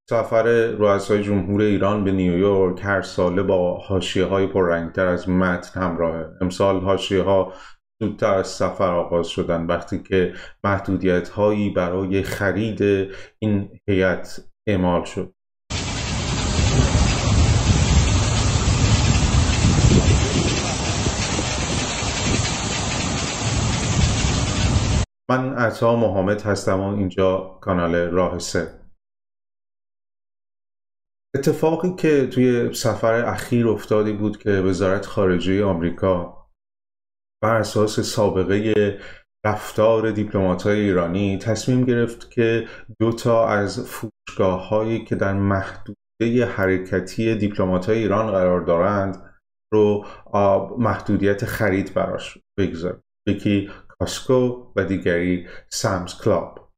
سفر رؤسای جمهور ایران به نیویورک هر ساله با حاشیه‌های پررنگ‌تر از متن همراهه. امسال حاشیه‌ها زودتر از سفر آغاز شدن وقتی که محدودیت‌هایی برای خرید این هیئت اعمال شد. من عطا محمد هستم و اینجا کانال راه 3. اتفاقی که توی سفر اخیر افتاده بود که وزارت خارجه آمریکا بر اساس سابقه رفتار دیپلمات‌های ایرانی تصمیم گرفت که 2 از فرودگاه‌هایی که در محدوده حرکتی دیپلمات‌های ایران قرار دارند رو محدودیت خرید براش بگذاره. یکی کاسکو و دیگری سامز کلاب.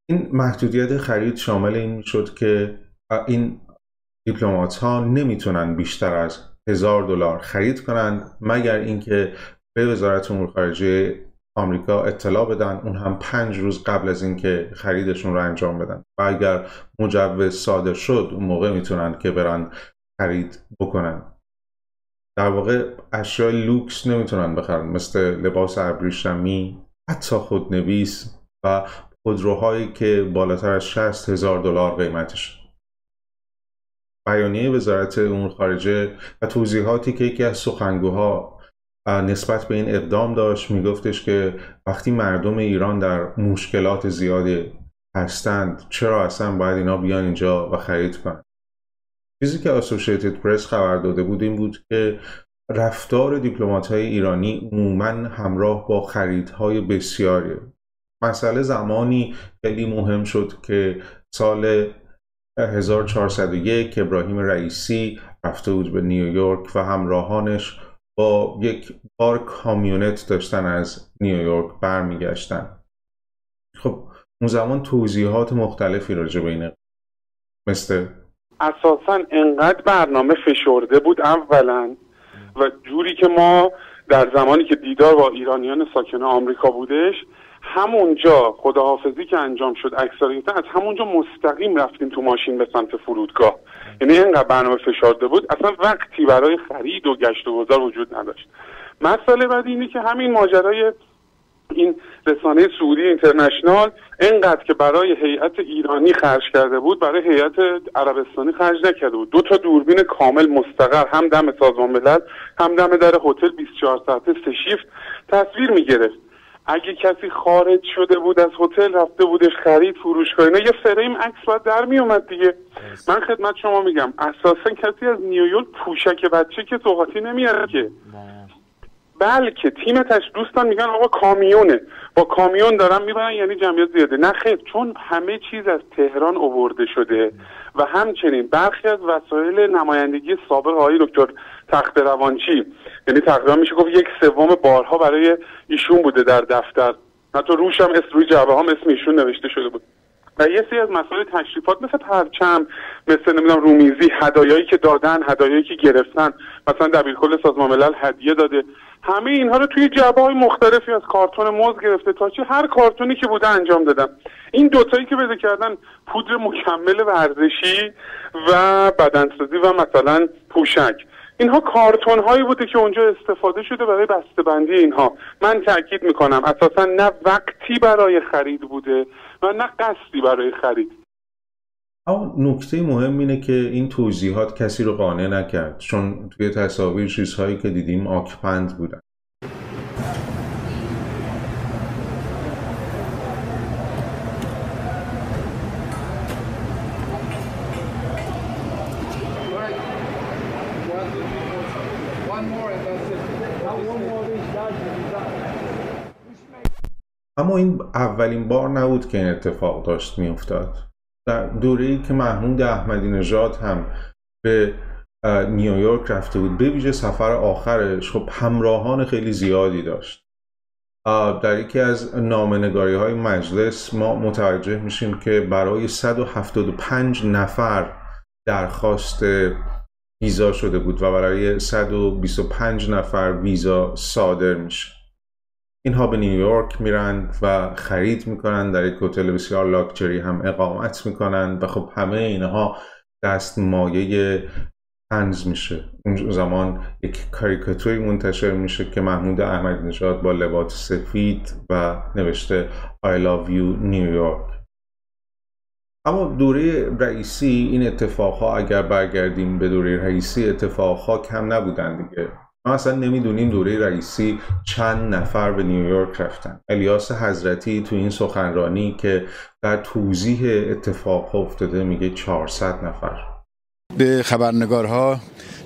این محدودیت خرید شامل این شد که این دیپلمات ها نمیتونن بیشتر از $1000 خرید کنند مگر اینکه به وزارت امور خارجه آمریکا اطلاع بدن، اون هم 5 روز قبل از اینکه خریدشون رو انجام بدن و اگر مجوز صادر شد اون موقع میتونن که برن خرید بکنن. در واقع اشیاء لوکس نمیتونن بخرن مثل لباس ابریشمی، حتی خودنویس و خودروهایی که بالاتر از $60,000 قیمتش. بیانیه وزارت امور خارجه و توضیحاتی که یکی از سخنگوها نسبت به این اقدام داشت میگفتش که وقتی مردم ایران در مشکلات زیادی هستند چرا اصلا باید اینا بیان اینجا و خرید کنن. چیزی که اسوسییتد پرس خبر داده بود این بود که رفتار دیپلمات‌های ایرانی عموماً همراه با خریدهای بسیاری. مسئله زمانی خیلی مهم شد که سال 1401 ابراهیم رئیسی رفته بود به نیویورک و همراهانش با یک بار کامیونت داشتن از نیویورک برمیگشتن. خب اون زمان توضیحات مختلفی راجع به اینه مثل اساساً انقدر برنامه فشرده بود اولا و جوری که ما در زمانی که دیدار با ایرانیان ساکن آمریکا بودش همونجا خداحافظی که انجام شد اکثریتا از همونجا مستقیم رفتیم تو ماشین به سمت فرودگاه. یعنی اینقدر برنامه فشرده بود اصلا وقتی برای خرید و گشت و گذار وجود نداشت. مسئله بعد اینه که همین ماجرای این رسانه سعودی اینترنشنال اینقدر که برای هیئت ایرانی خرج کرده بود برای هیئت عربستانی خرج نکرده بود. 2 دوربین کامل مستقر هم دم سازمان ملل هم دم در هتل 24 ساعته 3 شیفت تصویر میگرفت. اگه کسی خارج شده بود از هتل رفته بودش خرید فروشگاه اینا یه فریم عکس باید در می اومد دیگه. من خدمت شما میگم اساسا کسی از نیویورک پوشک بچه که سوغاتی نمیاره که، بلکه تیمش دوستان میگن آقا کامیونه، با کامیون دارن میبرن یعنی جمعیت زیاده. نه خیر، چون همه چیز از تهران آورده شده و همچنین برخی از وسایل نمایندگی سابق آقای دکتر تخت‌روانچی، یعنی تقریبا میشه گفت 1/3 بارها برای ایشون بوده در دفتر، حتی روش هم روی جعبه هم اسم ایشون نوشته شده بود. و یه سری از مسائل تشریفات مثل پرچم، مثل نمیدونم رومیزی، هدایایی که دادن، هدایایی که گرفتن، مثلا دبیرکل سازمان ملل هدیه داده، همه اینها رو توی جعبه‌های مختلفی از کارتون موز گرفته تا چه هر کارتونی که بوده انجام دادن. این دوتایی که بده کردن پودر مکمل ورزشی و بدنسازی و مثلا پوشک، اینها کارتون هایی بوده که اونجا استفاده شده برای بسته‌بندی اینها. من تاکید میکنم اساسا نه وقتی برای خرید بوده و نه قصدی برای خرید. اما نکته مهم اینه که این توضیحات کسی رو قانع نکرد، چون توی تصاویر چیزهایی که دیدیم آکپند بودن. اما این اولین بار نبود که این اتفاق داشت میافتاد. در دوره‌ای که محمود احمدی نژاد هم به نیویورک رفته بود، به ویژه سفر آخرش، خب همراهان خیلی زیادی داشت. در یکی از نامه‌نگاری‌های مجلس ما متوجه میشیم که برای 175 نفر درخواست ویزا شده بود و برای 125 نفر ویزا صادر میشه. اینها به نیویورک میرن و خرید میکنن، در یک هتل بسیار لاکچری هم اقامت میکنن و خب همه اینها دست مایه طنز میشه. اون زمان یک کاریکاتوری منتشر میشه که محمود احمدی نژاد با لباس سفید و نوشته I love you New York. اما دوره رئیسی این اتفاقها، اگر برگردیم به دوره رئیسی، اتفاقها کم نبودن دیگه. ما اصلا نمیدونیم دوره رئیسی چند نفر به نیویورک رفتن. الیاس حضرتی تو این سخنرانی که در توضیح اتفاقها افتاده میگه 400 نفر. به خبرنگارها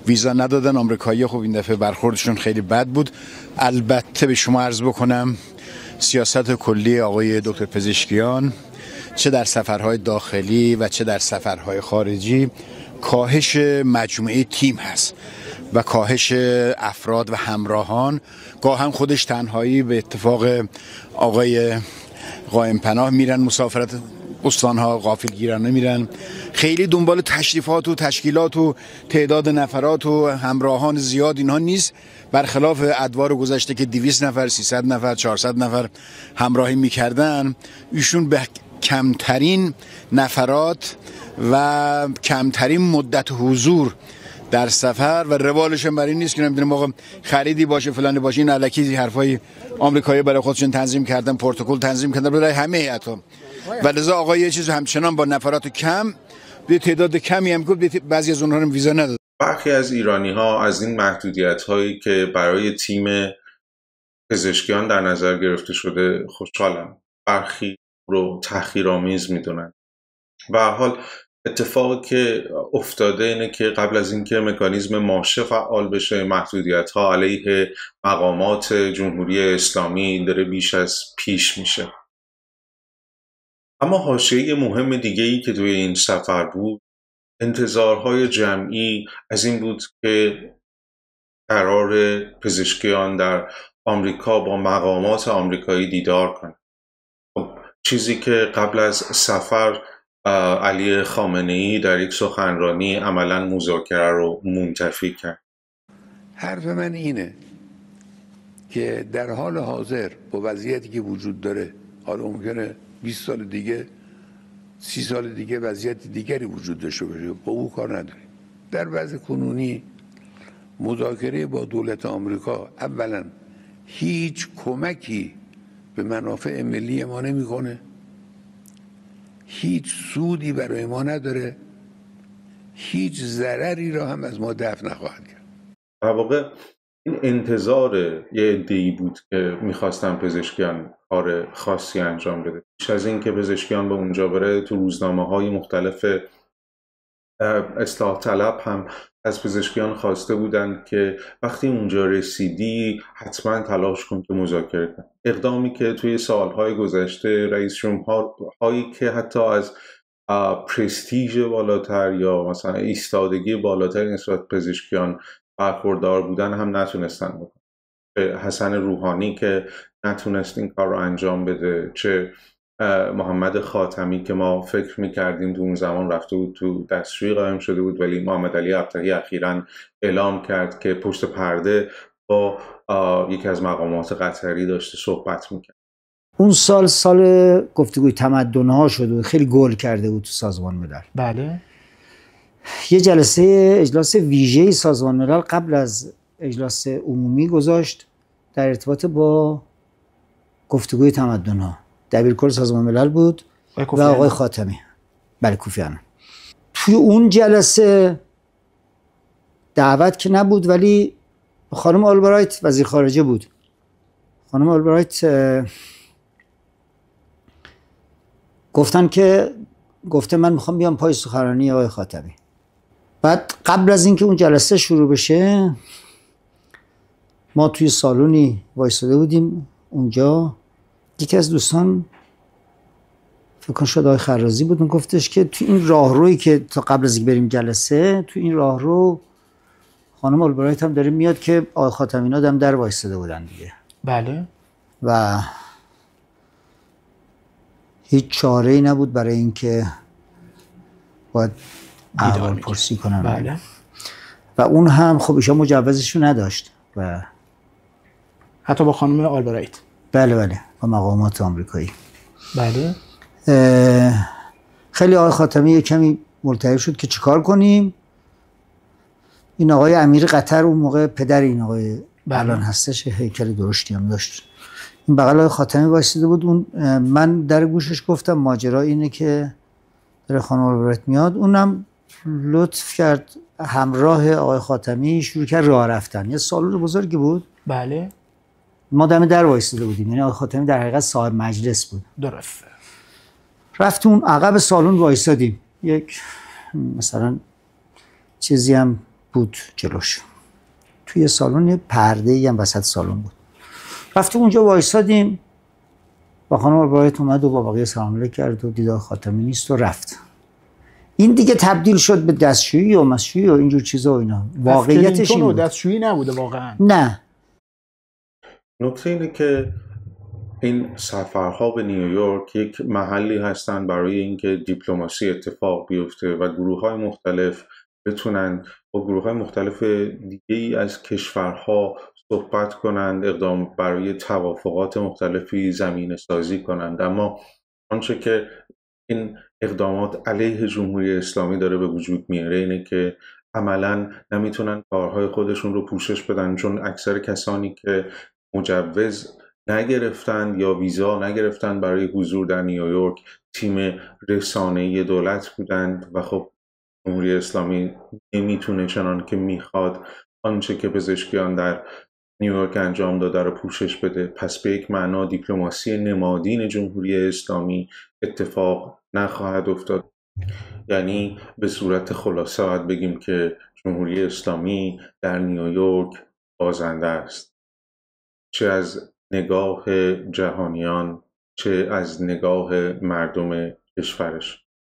ویزا ندادن آمریکایی. خب این دفعه برخوردشون خیلی بد بود. البته به شما عرض بکنم سیاست کلی آقای دکتر پزشکیان چه در سفرهای داخلی و چه در سفرهای خارجی کاهش مجموعه تیم هست و کاهش افراد و همراهان. گاه هم خودش تنهایی به اتفاق آقای قائم پناه میرن مسافرت استانها، غافلگیرانه میرن. خیلی دنبال تشریفات و تشکیلات و تعداد نفرات و همراهان زیاد اینها نیست، برخلاف ادوار گذشته که 200 نفر، 300 نفر، 400 نفر همراهی میکردن. ایشون به کمترین نفرات و کمترین مدت حضور در سفر و روالش هم برای این نیست که نمیدونم آقا خریدی باشه فلانی باشه، این الکی حرفای آمریکایی برای خودشون تنظیم کردن، پروتکل تنظیم کردن برای همه هیئت‌ها. و لذا آقا یه چیز همچنان با نفرات کم به تعداد کمی هم گفت بعضی از اونها رو ویزا نداد. برخی از ایرانی‌ها از این محدودیت‌هایی که برای تیم پزشکیان در نظر گرفته شده خوشحالن. برخی رو تحقیرآمیز میدونن. به هر حال اتفاقی که افتاده اینه که قبل از اینکه مکانیزم ماشه فعال بشه، محدودیت‌ها علیه مقامات جمهوری اسلامی داره بیش از پیش میشه. اما حاشیه مهم دیگه‌ای که توی این سفر بود، انتظارهای جمعی از این بود که قرار پزشکیان در آمریکا با مقامات آمریکایی دیدار کنند. چیزی که قبل از سفر علی خامنه‌ای در یک سخنرانی عملاً مذاکره رو منتفی کرد. حرف من اینه که در حال حاضر با وضعیتی که وجود داره، حالا ممکنه 20 سال دیگه 30 سال دیگه وضعیت دیگری وجود داشته باشه، با او کار نداریم. در وضع کنونی مذاکره با دولت آمریکا اولا هیچ کمکی به منافع ملی ما نمیکنه، هیچ سودی برای ما نداره، هیچ ضرری را هم از ما دفع نخواهد کرد. در واقع این انتظار یه عده‌ای بود که میخواستن پزشکیان کار خاصی انجام بده. بیش از این که پزشکیان به اونجا بره، تو روزنامه‌های مختلف اصلاح طلب هم از پزشکیان خواسته بودند که وقتی اونجا رسیدی حتما تلاش کن که مذاکره کن. اقدامی که توی سالهای گذشته رئیس جمهورهایی که حتی از پرستیژ بالاتر یا مثلا ایستادگی بالاتر نسبت پزشکیان برخوردار بودن هم نتونستن بکنن. چه حسن روحانی که نتونست این کار رو انجام بده، چه محمد خاتمی که ما فکر میکردیم تو اون زمان رفته بود تو دستشویی قایم شده بود، ولی محمد علی ابطحی اخیراً اعلام کرد که پشت پرده با یکی از مقامات قطری داشته صحبت میکرد. اون سال گفتگوی تمدن‌ها شده بود، خیلی گل کرده بود تو سازمان ملل. بله. یه جلسه اجلاس ویژه‌ای سازمان ملل قبل از اجلاس عمومی گذاشت در ارتباط با گفتگوی تمدن‌ها. دبیرکل سازمان ملل بود و آقای خاتمی. بله، کوفی عنان. توی اون جلسه دعوت که نبود، ولی خانم آلبرایت وزیر خارجه بود. خانم آلبرایت گفته من میخوام بیام پای سخنرانی آقای خاتمی. بعد قبل از اینکه اون جلسه شروع بشه ما توی سالونی وایساده بودیم اونجا. یکی از دوستان فکر کنم شاید آقای خرازی بود، اون گفتش که تو این راهرویی که تا قبل از اینکه بریم جلسه، تو این راهرو خانم آلبرایت هم داره میاد که آقای خاتمی اینا هم در وایساده بودن دیگه. بله. و هیچ چاره‌ای نبود برای اینکه باید احوال پرسی کنن. بله. و اون هم خب ایشان مجوزشو نداشت و حتی با خانم آلبرایت. بله بله، با مقامات آمریکایی. بله. خیلی آقای خاتمی یه کمی ملتهب شد که چیکار کنیم. این آقای امیر قطر اون موقع پدر این آقای الان هستش، هیکل درشتی هم داشت، این بغل آقای خاتمی وایسیده بود. اون من در گوشش گفتم ماجرا اینه که داره خانم آلبرایت میاد. اونم لطف کرد همراه آقای خاتمی شروع کرد راه رفتن. یه سالن بزرگی بود. بله. ما دم در وایسیده بودیم، یعنی آقای خاتمی در حقیقت صاحب مجلس بود. درسته. رفتیم اون عقب سالن وایسادیم، یک مثلا چیزی هم بود جلوش، توی سالن یه پرده‌ای هم وسط سالن بود. رفتیم اونجا وایسادیم، با خانم آلبرایت اومد و با بقیه سلام علیک کرد و دیدار خاتمی نیست و رفت. این دیگه تبدیل شد به دستشویی و مسشویی و اینجور چیزا و اینا. واقعیتش این بود. دستشویی نبوده واقعا. نه. نکته اینه که این سفرها به نیویورک یک محلی هستن برای اینکه دیپلماسی اتفاق بیفته و گروه‌های مختلف بتونن با گروه‌های مختلف دیگه‌ای از کشورها صحبت کنند، اقدام برای توافقات مختلفی زمینه سازی کنند. اما آنچه که این اقدامات علیه جمهوری اسلامی داره به وجود میاره اینه که عملاً نمیتونن کارهای خودشون رو پوشش بدن، چون اکثر کسانی که مجوز نگرفتن یا ویزا نگرفتن برای حضور در نیویورک تیم رسانه‌ای دولت بودند و خب جمهوری اسلامی نمیتونه چنان که میخواد آنچه که پزشکیان در نیویورک انجام داده رو پوشش بده. پس به یک معنا دیپلماسی نمادین جمهوری اسلامی اتفاق نخواهد افتاد. یعنی به صورت خلاصه باید بگیم که جمهوری اسلامی در نیویورک بازنده است، چه از نگاه جهانیان چه از نگاه مردم کشورش.